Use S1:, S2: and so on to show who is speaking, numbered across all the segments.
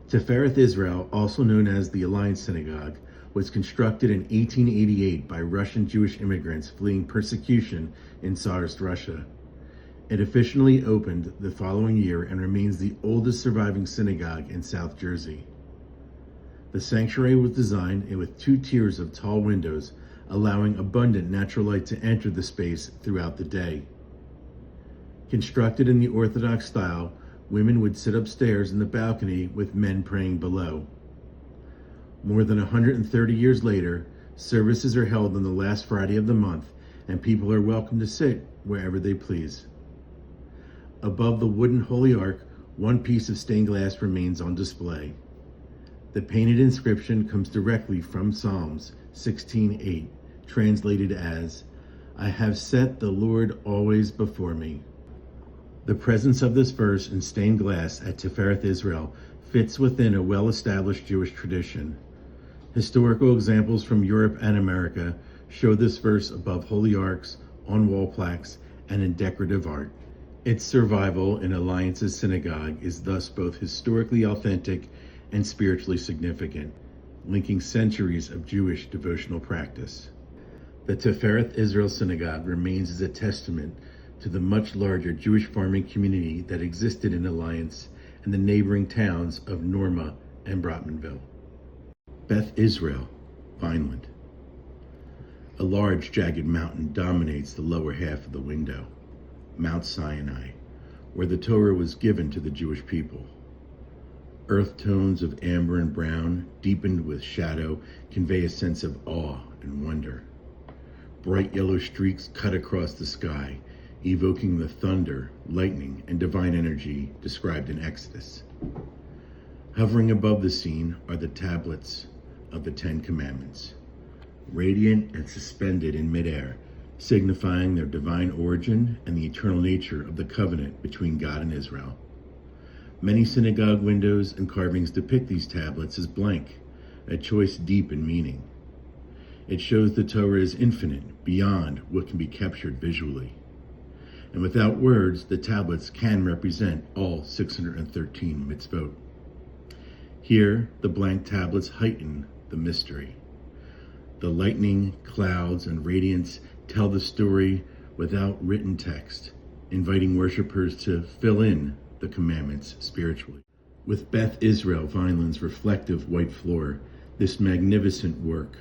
S1: Tifereth Israel, also known as the Alliance Synagogue, was constructed in 1888 by Russian Jewish immigrants fleeing persecution in Tsarist Russia. It officially opened the following year and remains the oldest surviving synagogue in South Jersey. The sanctuary was designed with 2 tiers of tall windows, allowing abundant natural light to enter the space throughout the day. Constructed in the Orthodox style, women would sit upstairs in the balcony with men praying below. More than 130 years later, services are held on the last Friday of the month, and people are welcome to sit wherever they please. Above the wooden Holy Ark, one piece of stained glass remains on display. The painted inscription comes directly from Psalms 16:8, translated as, "I have set the Lord always before me." The presence of this verse in stained glass at Tifereth Israel fits within a well-established Jewish tradition. Historical examples from Europe and America show this verse above holy arks, on wall plaques, and in decorative art. Its survival in Alliance's synagogue is thus both historically authentic and spiritually significant, linking centuries of Jewish devotional practice. The Tifereth Israel Synagogue remains as a testament to the much larger Jewish farming community that existed in Alliance and the neighboring towns of Norma and Brotmanville. Beth Israel, Vineland. A large jagged mountain dominates the lower half of the window, Mount Sinai, where the Torah was given to the Jewish people. Earth tones of amber and brown, deepened with shadow, convey a sense of awe and wonder. Bright yellow streaks cut across the sky, evoking the thunder, lightning, and divine energy described in Exodus. Hovering above the scene are the tablets of the 10 Commandments, radiant and suspended in midair, signifying their divine origin and the eternal nature of the covenant between God and Israel. Many synagogue windows and carvings depict these tablets as blank, a choice deep in meaning. It shows the Torah is infinite, beyond what can be captured visually. And without words, the tablets can represent all 613 mitzvot. Here, the blank tablets heighten the mystery. The lightning, clouds, and radiance tell the story without written text, inviting worshipers to fill in the commandments spiritually. With Beth Israel Vineland's reflective white floor, this magnificent work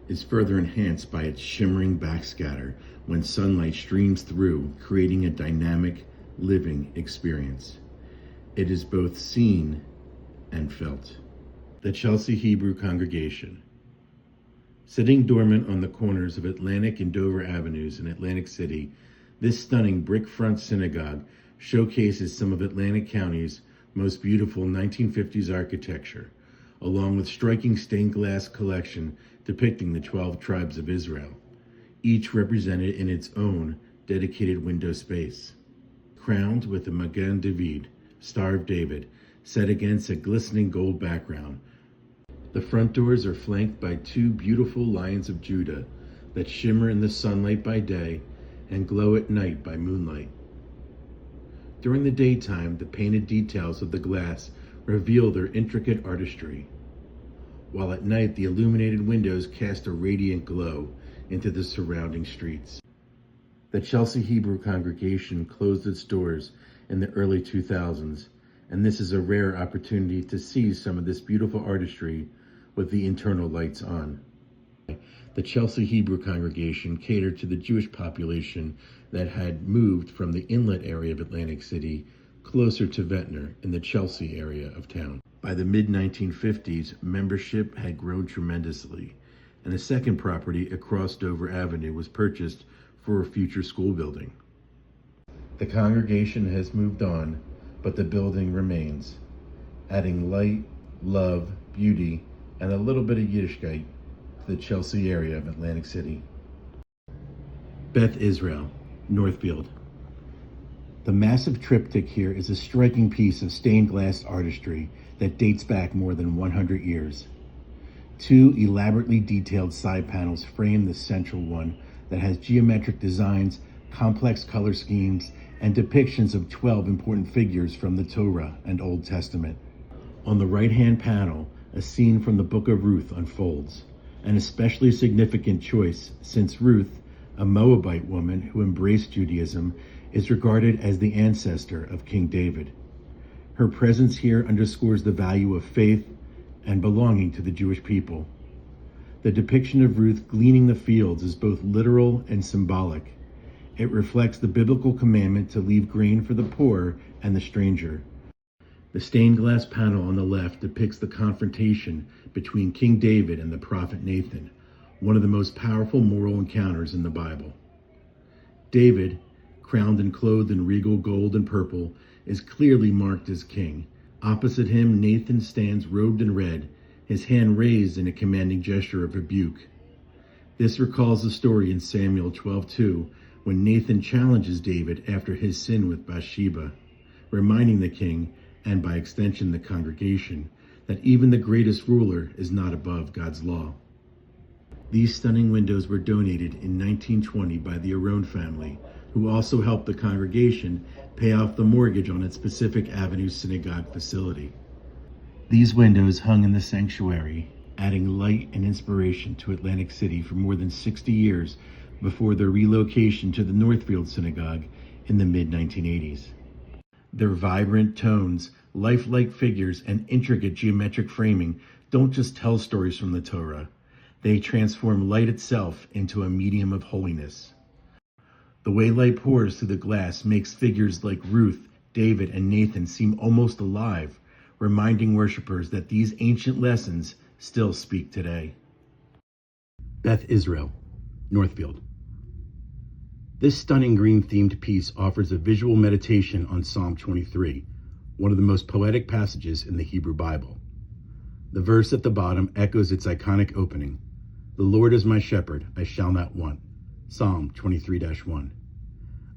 S1: is further enhanced by its shimmering backscatter when sunlight streams through, creating a dynamic, living experience. It is both seen and felt. The Chelsea Hebrew Congregation. Sitting dormant on the corners of Atlantic and Dover Avenues in Atlantic City, this stunning brick-front synagogue showcases some of Atlantic County's most beautiful 1950s architecture, along with striking stained glass collection depicting the 12 tribes of Israel, each represented in its own dedicated window space. Crowned with the Magen David, Star of David, set against a glistening gold background. The front doors are flanked by 2 beautiful lions of Judah that shimmer in the sunlight by day and glow at night by moonlight. During the daytime, the painted details of the glass reveal their intricate artistry, while at night the illuminated windows cast a radiant glow into the surrounding streets. The Chelsea Hebrew Congregation closed its doors in the early 2000s, and this is a rare opportunity to see some of this beautiful artistry with the internal lights on. The Chelsea Hebrew Congregation catered to the Jewish population that had moved from the inlet area of Atlantic City closer to Ventnor in the Chelsea area of town. By the mid-1950s, membership had grown tremendously, and a second property across Dover Avenue was purchased for a future school building. The congregation has moved on, but the building remains, adding light, love, beauty, and a little bit of Yiddishkeit to the Chelsea area of Atlantic City. Beth Israel, Northfield. The massive triptych here is a striking piece of stained glass artistry that dates back more than 100 years. 2 elaborately detailed side panels frame the central one that has geometric designs, complex color schemes, and depictions of 12 important figures from the Torah and Old Testament. On the right-hand panel, a scene from the book of Ruth unfolds, an especially significant choice since Ruth, a Moabite woman who embraced Judaism, is regarded as the ancestor of King David. Her presence here underscores the value of faith and belonging to the Jewish people. The depiction of Ruth gleaning the fields is both literal and symbolic. It reflects the biblical commandment to leave grain for the poor and the stranger. The stained glass panel on the left depicts the confrontation between King David and the prophet Nathan, one of the most powerful moral encounters in the Bible. David, crowned and clothed in regal gold and purple, is clearly marked as king. Opposite him, Nathan stands robed in red, his hand raised in a commanding gesture of rebuke. This recalls the story in Samuel 12:2, when Nathan challenges David after his sin with Bathsheba, reminding the king, and by extension the congregation, that even the greatest ruler is not above God's law. These stunning windows were donated in 1920 by the Aron family, who also helped the congregation pay off the mortgage on its Pacific Avenue synagogue facility. These windows hung in the sanctuary, adding light and inspiration to Atlantic City for more than 60 years before their relocation to the Northfield Synagogue in the mid-1980s. Their vibrant tones, lifelike figures, and intricate geometric framing don't just tell stories from the Torah. They transform light itself into a medium of holiness. The way light pours through the glass makes figures like Ruth, David, and Nathan seem almost alive, reminding worshipers that these ancient lessons still speak today. Beth Israel, Northfield. This stunning green-themed piece offers a visual meditation on Psalm 23, one of the most poetic passages in the Hebrew Bible. The verse at the bottom echoes its iconic opening, "The Lord is my shepherd, I shall not want." Psalm 23-1.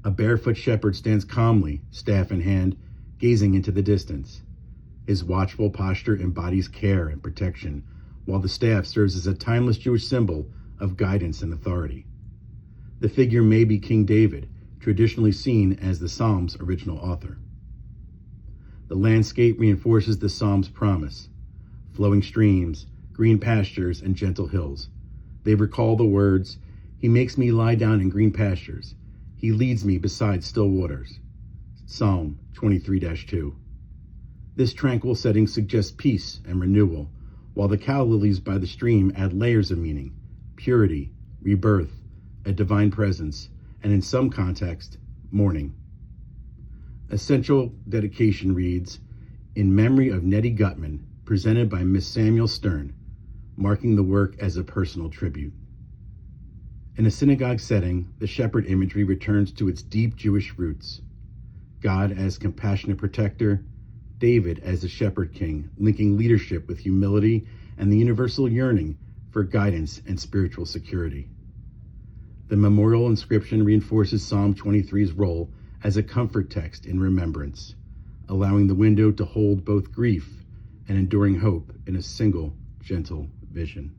S1: A barefoot shepherd stands calmly, staff in hand, gazing into the distance. His watchful posture embodies care and protection, while the staff serves as a timeless Jewish symbol of guidance and authority. The figure may be King David, traditionally seen as the Psalm's original author. The landscape reinforces the Psalm's promise: flowing streams, green pastures, and gentle hills. They recall the words, "He makes me lie down in green pastures. He leads me beside still waters." Psalm 23-2. This tranquil setting suggests peace and renewal, while the cow lilies by the stream add layers of meaning: purity, rebirth, a divine presence, and in some context, mourning. A central dedication reads, "In memory of Nettie Gutman, presented by Miss Samuel Stern," marking the work as a personal tribute. In a synagogue setting, the shepherd imagery returns to its deep Jewish roots. God as compassionate protector, David as the shepherd king, linking leadership with humility and the universal yearning for guidance and spiritual security. The memorial inscription reinforces Psalm 23's role as a comfort text in remembrance, allowing the window to hold both grief and enduring hope in a single, gentle vision.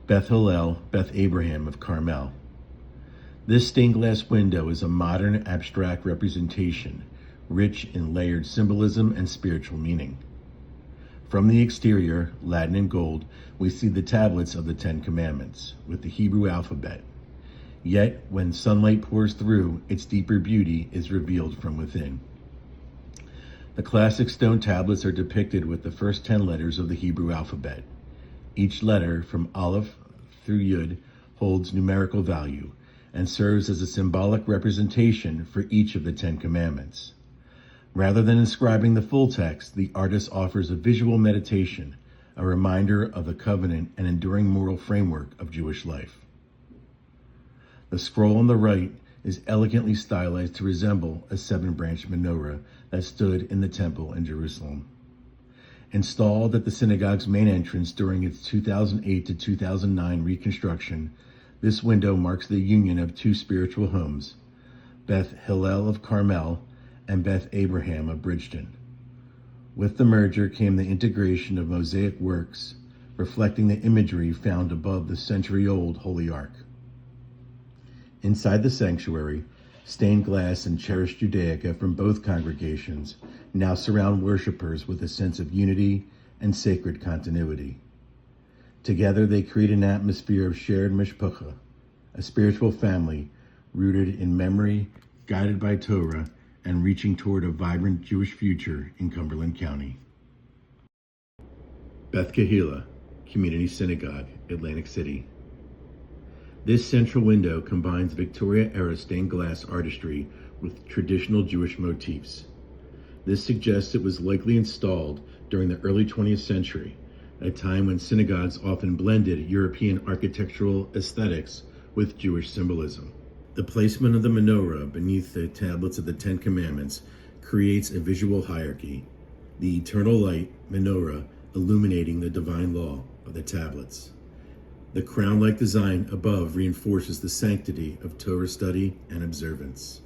S1: Beth Hillel, Beth Abraham of Carmel. This stained glass window is a modern abstract representation, rich in layered symbolism and spiritual meaning. From the exterior, Latin and gold, we see the tablets of the Ten Commandments with the Hebrew alphabet. Yet, when sunlight pours through, its deeper beauty is revealed from within. The classic stone tablets are depicted with the first 10 letters of the Hebrew alphabet. Each letter, from Aleph through Yud, holds numerical value and serves as a symbolic representation for each of the 10 Commandments. Rather than inscribing the full text, the artist offers a visual meditation, a reminder of the covenant and enduring moral framework of Jewish life. The scroll on the right is elegantly stylized to resemble a 7-branch menorah that stood in the temple in Jerusalem. Installed at the synagogue's main entrance during its 2008 to 2009 reconstruction, this window marks the union of two spiritual homes, Beth Hillel of Carmel and Beth Abraham of Bridgeton. With the merger came the integration of mosaic works, reflecting the imagery found above the century-old Holy Ark. Inside the sanctuary, Stained glass and cherished Judaica from both congregations now surround worshipers with a sense of unity and sacred continuity. Together, they create an atmosphere of shared mishpacha, a spiritual family rooted in memory, guided by Torah, and reaching toward a vibrant Jewish future in Cumberland County. Beth Kahila Community Synagogue, Atlantic City. This central window combines Victoria-era stained glass artistry with traditional Jewish motifs. This suggests it was likely installed during the early 20th century, a time when synagogues often blended European architectural aesthetics with Jewish symbolism. The placement of the menorah beneath the tablets of the Ten Commandments creates a visual hierarchy, the eternal light menorah illuminating the divine law of the tablets. The crown-like design above reinforces the sanctity of Torah study and observance.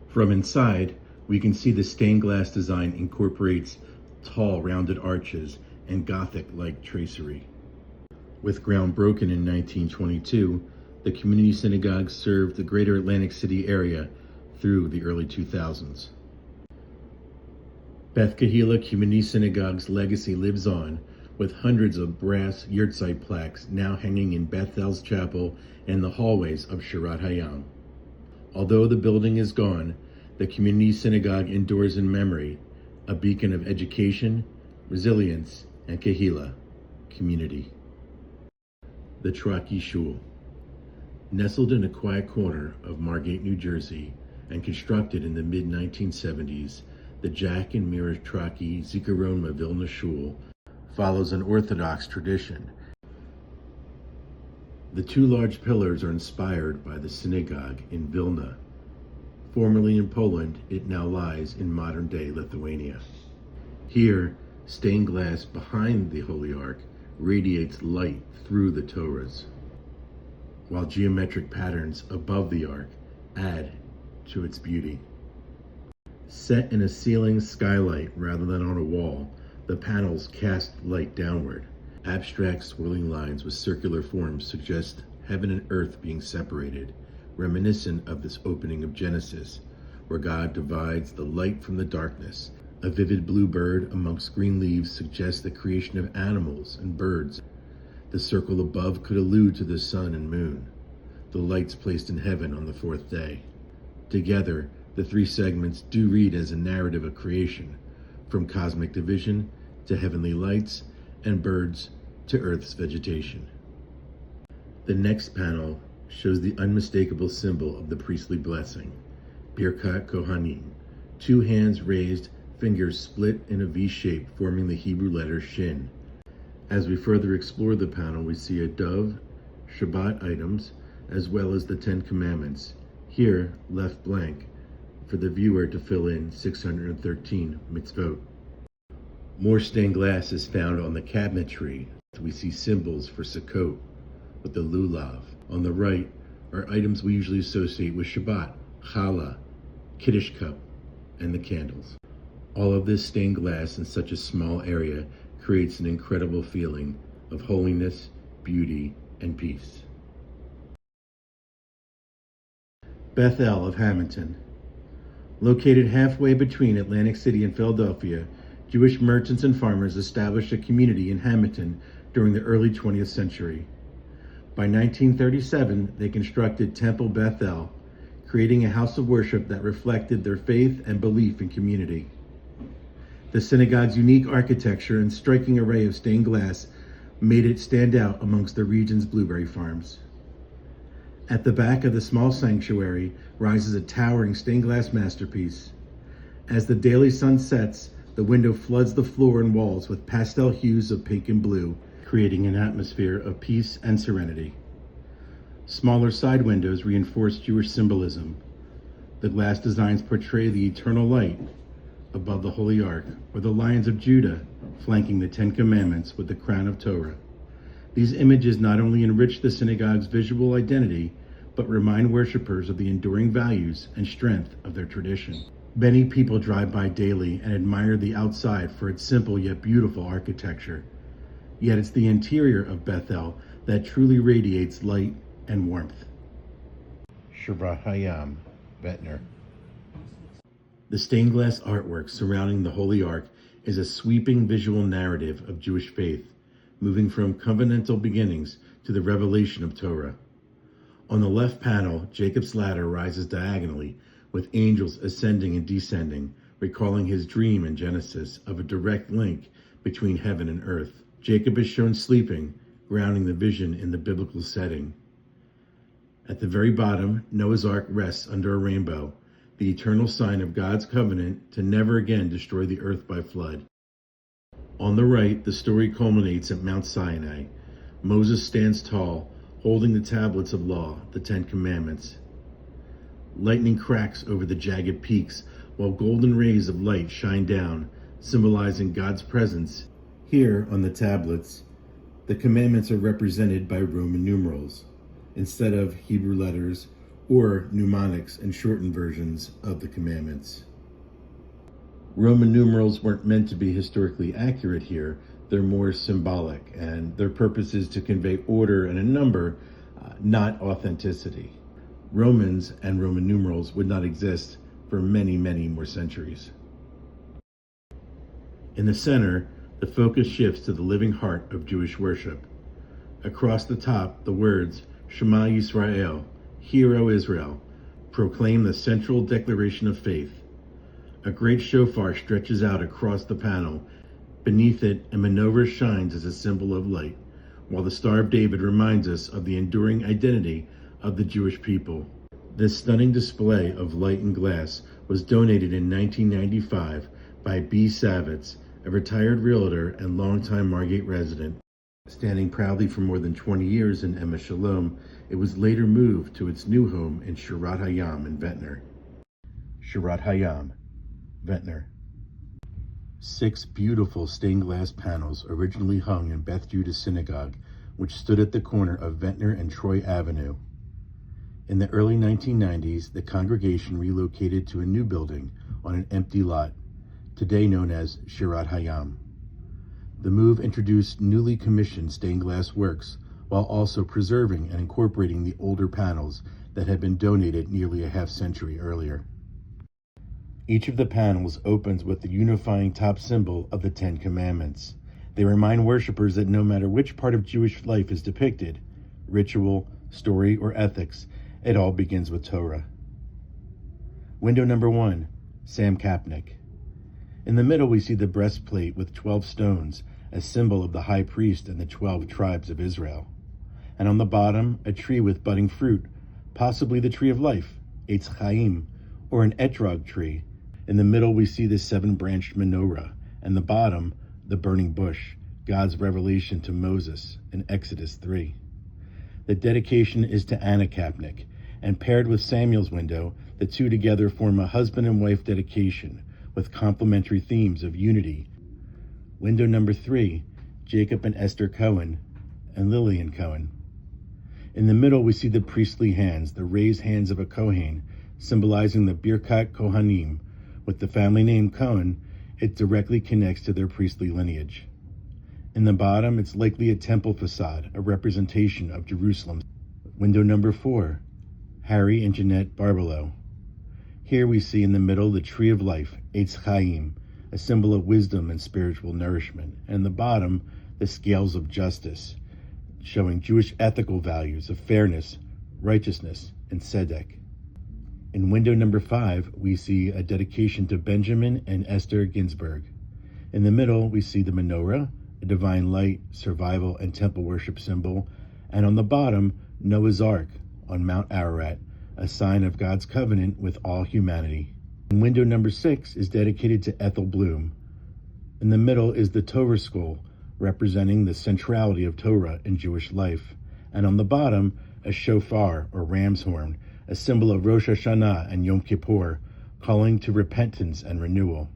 S1: From inside, we can see the stained glass design incorporates tall, rounded arches and Gothic-like tracery. With ground broken in 1922, the community synagogue served the greater Atlantic City area through the early 2000s. Beth Kahila Community Synagogue's legacy lives on, with hundreds of brass yurtzeit plaques now hanging in Bethel's chapel and the hallways of Shirat Hayam. Although the building is gone, the community synagogue endures in memory, a beacon of education, resilience, and kahila, community. The Traki Shul. Nestled in a quiet corner of Margate, New Jersey, and constructed in the mid-1970s, the Jack and Mira Traki Zikaron Mavilna Shul follows an Orthodox tradition. The two large pillars are inspired by the synagogue in Vilna. Formerly in Poland, it now lies in modern-day Lithuania. Here, stained glass behind the Holy Ark radiates light through the Torahs, while geometric patterns above the Ark add to its beauty. Set in a ceiling skylight rather than on a wall, the panels cast light downward. Abstract swirling lines with circular forms suggest heaven and earth being separated, reminiscent of this opening of Genesis, where God divides the light from the darkness. A vivid blue bird amongst green leaves suggests the creation of animals and birds. The circle above could allude to the sun and moon, the lights placed in heaven on the fourth day. Together, the three segments do read as a narrative of creation, from cosmic division to heavenly lights and birds to Earth's vegetation. The next panel shows the unmistakable symbol of the priestly blessing, Birkat Kohanim, two hands raised, fingers split in a V shape forming the Hebrew letter Shin. As we further explore the panel, we see a dove, Shabbat items, as well as the Ten Commandments, here left blank for the viewer to fill in 613 mitzvot. More stained glass is found on the cabinetry. We see symbols for Sukkot with the lulav. On the right are items we usually associate with Shabbat, challah, Kiddush cup, and the candles. All of this stained glass in such a small area creates an incredible feeling of holiness, beauty, and peace. Bethel of Hamilton. Located halfway between Atlantic City and Philadelphia, Jewish merchants and farmers established a community in Hamilton during the early 20th century. By 1937, they constructed Temple Bethel, creating a house of worship that reflected their faith and belief in community. The synagogue's unique architecture and striking array of stained glass made it stand out amongst the region's blueberry farms. At the back of the small sanctuary rises a towering stained glass masterpiece. As the daily sun sets, the window floods the floor and walls with pastel hues of pink and blue, creating an atmosphere of peace and serenity. Smaller side windows reinforce Jewish symbolism. The glass designs portray the eternal light above the Holy Ark, or the Lions of Judah flanking the Ten Commandments with the crown of Torah. These images not only enrich the synagogue's visual identity, but remind worshipers of the enduring values and strength of their tradition. Many people drive by daily and admire the outside for its simple yet beautiful architecture. Yet it's the interior of Bethel that truly radiates light and warmth. Shirat Hayam, Ventnor. The stained glass artwork surrounding the Holy Ark is a sweeping visual narrative of Jewish faith, moving from covenantal beginnings to the revelation of Torah. On the left panel, Jacob's ladder rises diagonally, with angels ascending and descending, recalling his dream in Genesis of a direct link between heaven and earth. Jacob is shown sleeping, grounding the vision in the biblical setting. At the very bottom, Noah's Ark rests under a rainbow, the eternal sign of God's covenant to never again destroy the earth by flood. On the right, the story culminates at Mount Sinai. Moses stands tall, holding the tablets of law, the Ten Commandments. Lightning cracks over the jagged peaks, while golden rays of light shine down, symbolizing God's presence. Here, on the tablets, the commandments are represented by Roman numerals, instead of Hebrew letters or mnemonics and shortened versions of the commandments. Roman numerals weren't meant to be historically accurate here. They're more symbolic, and their purpose is to convey order and a number, not authenticity. Romans and Roman numerals would not exist for many, many more centuries. In the center, the focus shifts to the living heart of Jewish worship. Across the top, the words, Shema Yisrael, Hear, O Israel, proclaim the central declaration of faith. A great shofar stretches out across the panel. Beneath it, a menorah shines as a symbol of light, while the Star of David reminds us of the enduring identity of the Jewish people. This stunning display of light and glass was donated in 1995 by B. Savitz, a retired realtor and longtime Margate resident. Standing proudly for more than 20 years in Emma Shalom, it was later moved to its new home in Shirat Hayam in Ventnor. Shirat Hayam, Ventnor. 6 beautiful stained glass panels originally hung in Beth Judah Synagogue, which stood at the corner of Ventnor and Troy Avenue. In the early 1990s, the congregation relocated to a new building on an empty lot, today known as Shirat Hayam. The move introduced newly commissioned stained glass works, while also preserving and incorporating the older panels that had been donated nearly a half-century earlier. Each of the panels opens with the unifying top symbol of the Ten Commandments. They remind worshipers that no matter which part of Jewish life is depicted, ritual, story, or ethics, it all begins with Torah. Window number 1, Sam Kapnick. In the middle, we see the breastplate with 12 stones, a symbol of the high priest and the 12 tribes of Israel. And on the bottom, a tree with budding fruit, possibly the tree of life, Eitz Chaim, or an etrog tree. In the middle, we see the 7-branched menorah, and the bottom, the burning bush, God's revelation to Moses in Exodus 3. The dedication is to Anna Kapnick, and paired with Samuel's window, the two together form a husband and wife dedication with complementary themes of unity. Window number 3, Jacob and Esther Cohen and Lillian Cohen. In the middle, we see the priestly hands, the raised hands of a Kohen, symbolizing the Birkat Kohanim. With the family name Cohen, it directly connects to their priestly lineage. In the bottom, it's likely a temple facade, a representation of Jerusalem. Window number 4, Harry and Jeanette Barbelow. Here we see in the middle the tree of life, Eitz Chaim, a symbol of wisdom and spiritual nourishment, and in the bottom, the scales of justice, showing Jewish ethical values of fairness, righteousness, and tzedek. In window number 5, we see a dedication to Benjamin and Esther Ginsburg. In the middle, we see the menorah, a divine light, survival, and temple worship symbol, and on the bottom, Noah's Ark on Mount Ararat, a sign of God's covenant with all humanity. And window number 6 is dedicated to Ethel Bloom. In the middle is the Torah scroll, representing the centrality of Torah in Jewish life. And on the bottom, a shofar, or ram's horn, a symbol of Rosh Hashanah and Yom Kippur, calling to repentance and renewal.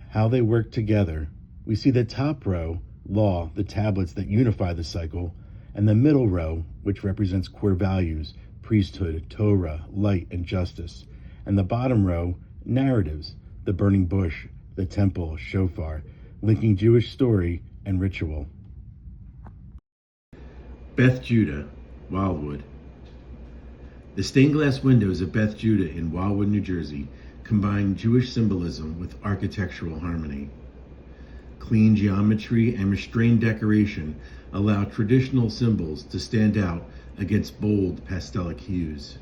S1: How they work together. We see the top row, law, the tablets that unify the cycle, and the middle row, which represents core values, priesthood, Torah, light, and justice. And the bottom row, narratives, the burning bush, the temple, shofar, linking Jewish story and ritual. Beth Judah, Wildwood. The stained glass windows of Beth Judah in Wildwood, New Jersey combine Jewish symbolism with architectural harmony. Clean geometry and restrained decoration allow traditional symbols to stand out against bold pastelic hues.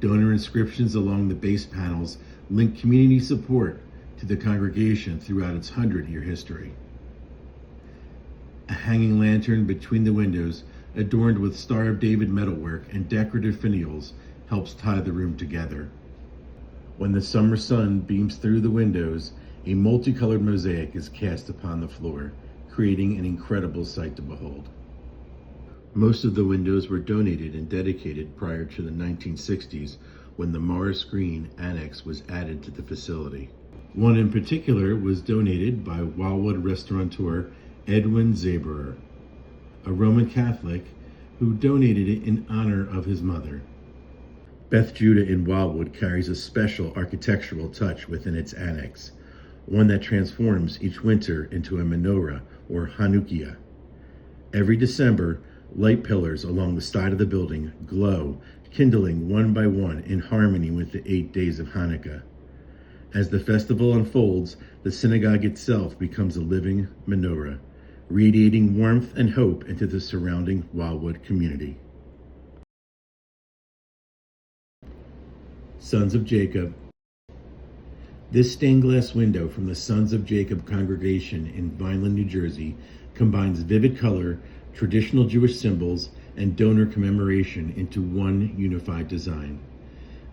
S1: Donor inscriptions along the base panels link community support to the congregation throughout its 100-year history. A hanging lantern between the windows, adorned with Star of David metalwork and decorative finials, helps tie the room together. When the summer sun beams through the windows, a multicolored mosaic is cast upon the floor, creating an incredible sight to behold. Most of the windows were donated and dedicated prior to the 1960s, when the Morris Green Annex was added to the facility. One in particular was donated by Wildwood restaurateur Edwin Zaberer, a Roman Catholic who donated it in honor of his mother. Beth Judah in Wildwood carries a special architectural touch within its annex, one that transforms each winter into a menorah or Hanukkah. Every December, light pillars along the side of the building glow, kindling one by one in harmony with the 8 days of Hanukkah. As the festival unfolds, the synagogue itself becomes a living menorah, radiating warmth and hope into the surrounding Wildwood community. Sons of Jacob. This stained glass window from the Sons of Jacob congregation in Vineland, New Jersey, combines vivid color, traditional Jewish symbols, and donor commemoration into one unified design.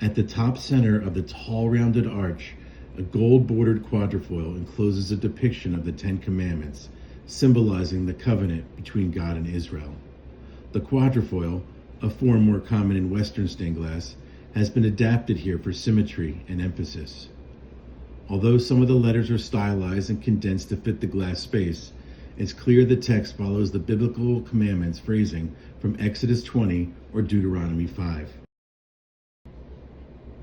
S1: At the top center of the tall rounded arch, a gold-bordered quadrifoil encloses a depiction of the Ten Commandments, symbolizing the covenant between God and Israel. The quadrifoil, a form more common in Western stained glass, has been adapted here for symmetry and emphasis. Although some of the letters are stylized and condensed to fit the glass space, it's clear the text follows the biblical commandments phrasing from Exodus 20 or Deuteronomy 5.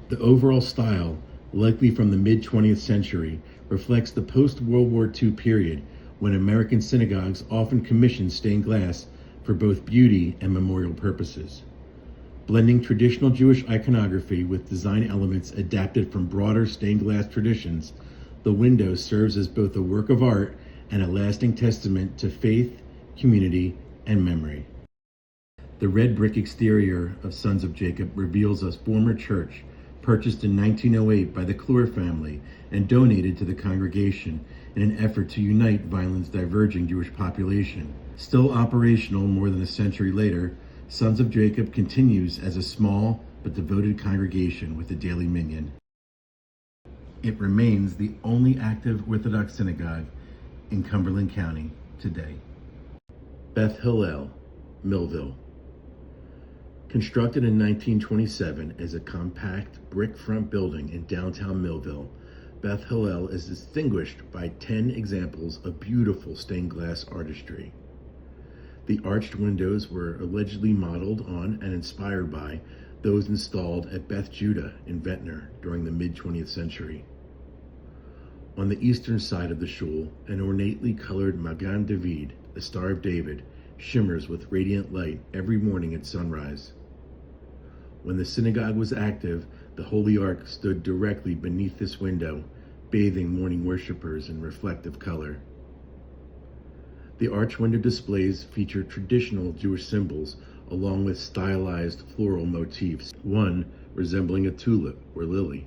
S1: The overall style, likely from the mid-20th century, reflects the post-World War II period when American synagogues often commissioned stained glass for both beauty and memorial purposes. Blending traditional Jewish iconography with design elements adapted from broader stained glass traditions, the window serves as both a work of art and a lasting testament to faith, community, and memory. The red brick exterior of Sons of Jacob reveals a former church purchased in 1908 by the Clore family and donated to the congregation in an effort to unite Vineland's diverging Jewish population. Still operational more than a century later, Sons of Jacob continues as a small but devoted congregation with a daily minyan. It remains the only active Orthodox synagogue in Cumberland County today. Beth Hillel, Millville. Constructed in 1927 as a compact brick front building in downtown Millville, Beth Hillel is distinguished by 10 examples of beautiful stained glass artistry. The arched windows were allegedly modeled on and inspired by those installed at Beth Judah in Ventnor during the mid-20th century. On the eastern side of the shul, an ornately colored Magan David, the Star of David, shimmers with radiant light every morning at sunrise. When the synagogue was active, the Holy Ark stood directly beneath this window, bathing morning worshipers in reflective color. The arch window displays feature traditional Jewish symbols along with stylized floral motifs, one resembling a tulip or lily.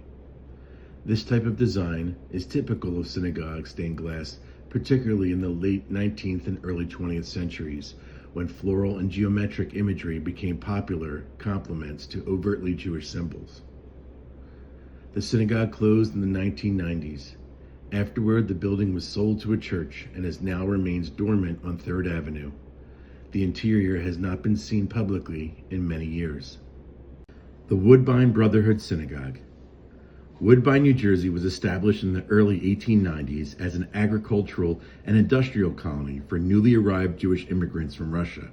S1: This type of design is typical of synagogue stained glass, particularly in the late 19th and early 20th centuries, when floral and geometric imagery became popular complements to overtly Jewish symbols. The synagogue closed in the 1990s. Afterward, the building was sold to a church and has now remains dormant on 3rd Avenue. The interior has not been seen publicly in many years. The Woodbine Brotherhood Synagogue. Woodbine, New Jersey was established in the early 1890s as an agricultural and industrial colony for newly arrived Jewish immigrants from Russia.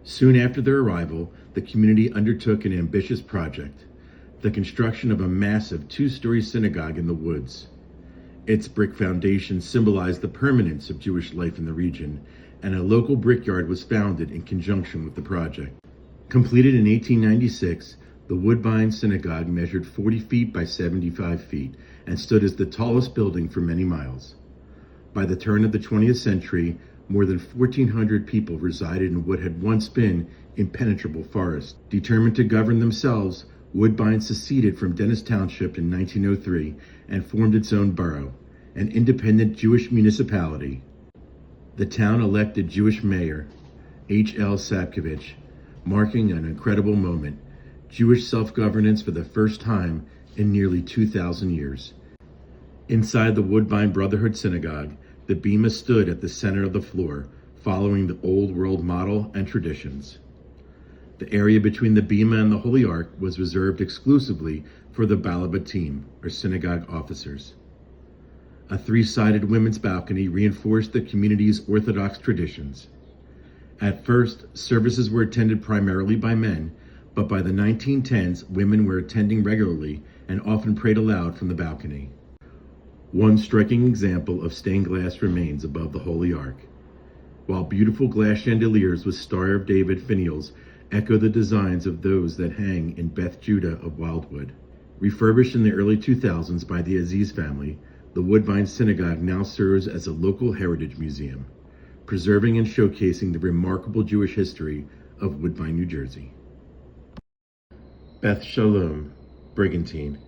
S1: Soon after their arrival, the community undertook an ambitious project, the construction of a massive 2-story synagogue in the woods. Its brick foundation symbolized the permanence of Jewish life in the region, and a local brickyard was founded in conjunction with the project. Completed in 1896, the Woodbine Synagogue measured 40 feet by 75 feet and stood as the tallest building for many miles. By the turn of the 20th century, more than 1,400 people resided in what had once been impenetrable forest. Determined to govern themselves, Woodbine seceded from Dennis Township in 1903 and formed its own borough, an independent Jewish municipality. The town elected Jewish mayor, H.L. Sapkevich, marking an incredible moment, Jewish self-governance for the first time in nearly 2,000 years. Inside the Woodbine Brotherhood Synagogue, the bema stood at the center of the floor, following the Old World model and traditions. The area between the bema and the Holy Ark was reserved exclusively for the Balabatim, or synagogue officers. A three-sided women's balcony reinforced the community's Orthodox traditions. At first, services were attended primarily by men, but by the 1910s, women were attending regularly and often prayed aloud from the balcony. One striking example of stained glass remains above the Holy Ark, while beautiful glass chandeliers with Star of David finials echo the designs of those that hang in Beth Judah of Wildwood. Refurbished in the early 2000s by the Aziz family, the Woodbine Synagogue now serves as a local heritage museum, preserving and showcasing the remarkable Jewish history of Woodbine, New Jersey. Beth Shalom, Brigantine.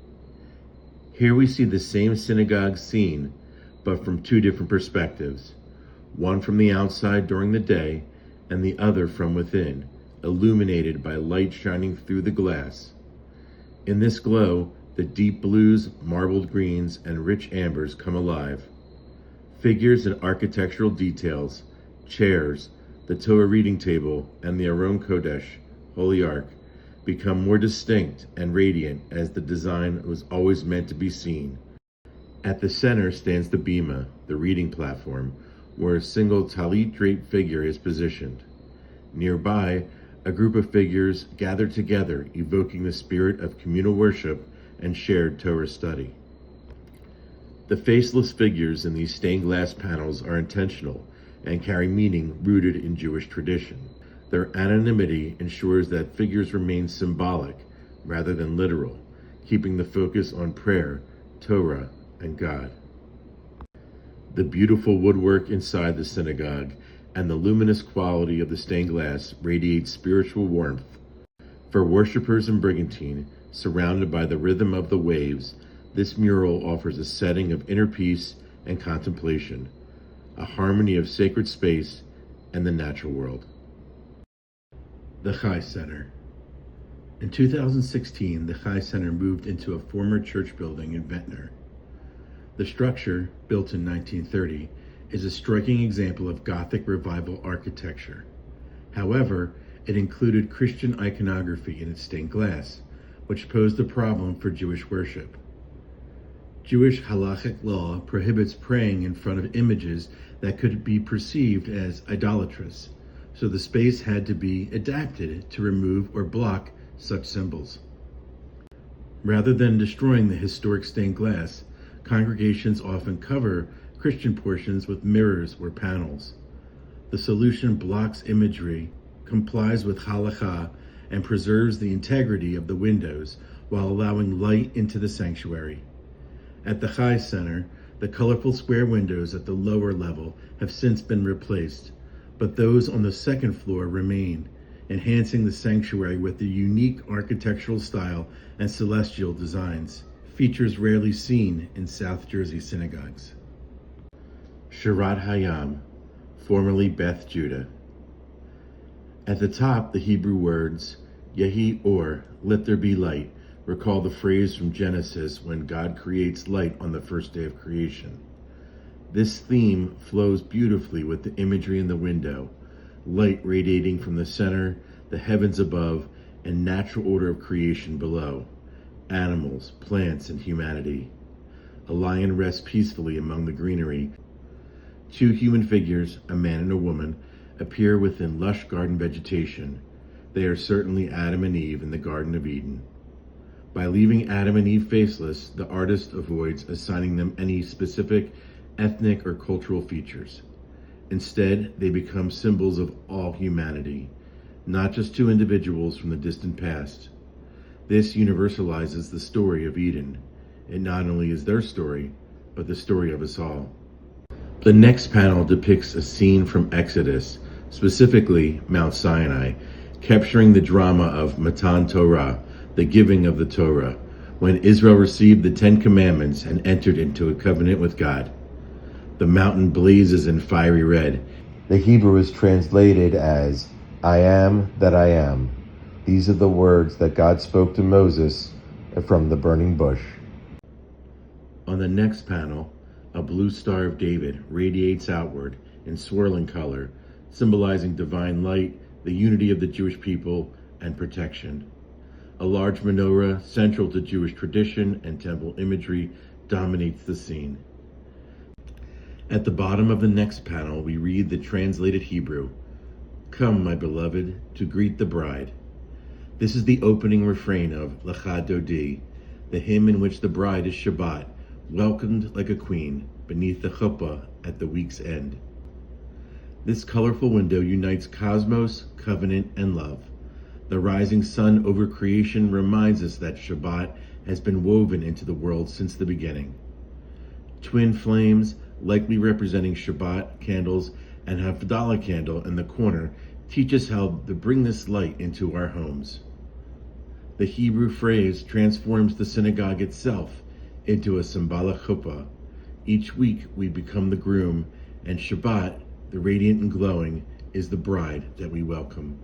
S1: Here we see the same synagogue scene, but from two different perspectives, one from the outside during the day and the other from within, illuminated by light shining through the glass. In this glow, the deep blues, marbled greens, and rich ambers come alive. Figures and architectural details, chairs, the Torah reading table, and the Aron Kodesh, Holy Ark, become more distinct and radiant as the design was always meant to be seen. At the center stands the bema, the reading platform, where a single talit-draped figure is positioned. Nearby, a group of figures gather together, evoking the spirit of communal worship and shared Torah study. The faceless figures in these stained glass panels are intentional and carry meaning rooted in Jewish tradition. Their anonymity ensures that figures remain symbolic rather than literal, keeping the focus on prayer, Torah, and God. The beautiful woodwork inside the synagogue and the luminous quality of the stained glass radiate spiritual warmth. For worshipers in Brigantine, surrounded by the rhythm of the waves, this mural offers a setting of inner peace and contemplation, a harmony of sacred space and the natural world. The Chai Center. In 2016, the Chai Center moved into a former church building in Ventnor. The structure, built in 1930, is a striking example of Gothic Revival architecture. However, it included Christian iconography in its stained glass, which posed a problem for Jewish worship. Jewish halachic law prohibits praying in front of images that could be perceived as idolatrous, so the space had to be adapted to remove or block such symbols. Rather than destroying the historic stained glass, congregations often cover Christian portions with mirrors or panels. The solution blocks imagery, complies with halakha, and preserves the integrity of the windows while allowing light into the sanctuary. At the Chai Center, the colorful square windows at the lower level have since been replaced, but those on the second floor remain, enhancing the sanctuary with a unique architectural style and celestial designs, features rarely seen in South Jersey synagogues. Shirat Hayam, formerly Beth Judah. At the top, the Hebrew words, Yehi Or, let there be light, recall the phrase from Genesis when God creates light on the first day of creation. This theme flows beautifully with the imagery in the window, light radiating from the center, the heavens above, and natural order of creation below, animals, plants, and humanity. A lion rests peacefully among the greenery. Two human figures, a man and a woman, appear within lush garden vegetation. They are certainly Adam and Eve in the Garden of Eden. By leaving Adam and Eve faceless, the artist avoids assigning them any specific ethnic or cultural features. Instead, they become symbols of all humanity, not just two individuals from the distant past. This universalizes the story of Eden. It not only is their story, but the story of us all. The next panel depicts a scene from Exodus, specifically Mount Sinai, capturing the drama of Matan Torah, the giving of the Torah, when Israel received the 10 Commandments and entered into a covenant with God. The mountain blazes in fiery red. The Hebrew is translated as, I am that I am. These are the words that God spoke to Moses from the burning bush. On the next panel, a blue Star of David radiates outward in swirling color, symbolizing divine light, the unity of the Jewish people, and protection. A large menorah, central to Jewish tradition and temple imagery, dominates the scene. At the bottom of the next panel, we read the translated Hebrew, Come, my beloved, to greet the bride. This is the opening refrain of Lecha Dodi, the hymn in which the bride is Shabbat, welcomed like a queen beneath the chuppah at the week's end. This colorful window unites cosmos, covenant, and love. The rising sun over creation reminds us that Shabbat has been woven into the world since the beginning. Twin flames, likely representing Shabbat candles, and Havdalah candle in the corner teach us how to bring this light into our homes. The Hebrew phrase transforms the synagogue itself into a symbolic chuppah. Each week we become the groom, and Shabbat, the radiant and glowing, is the bride that we welcome.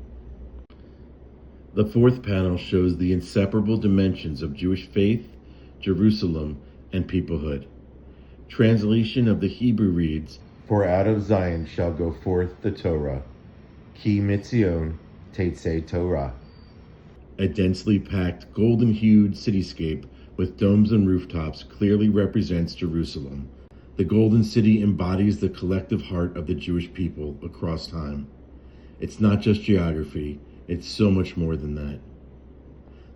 S1: The fourth panel shows the inseparable dimensions of Jewish faith, Jerusalem, and peoplehood. Translation of the Hebrew reads, For out of Zion shall go forth the Torah, Ki mitzion teitzei Torah. A densely packed, golden-hued cityscape with domes and rooftops clearly represents Jerusalem. The Golden City embodies the collective heart of the Jewish people across time. It's not just geography, it's so much more than that.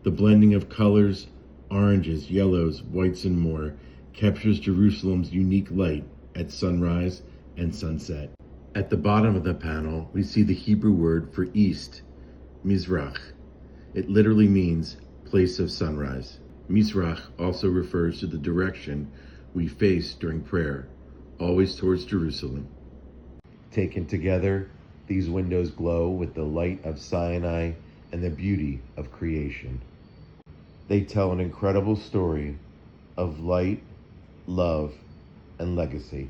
S1: The blending of colors, oranges, yellows, whites, and more, captures Jerusalem's unique light at sunrise and sunset. At the bottom of the panel, we see the Hebrew word for east, Mizrach. It literally means place of sunrise. Mizrach also refers to the direction we face during prayer, always towards Jerusalem. Taken together, these windows glow with the light of Sinai and the beauty of creation. They tell an incredible story of light, love, and legacy.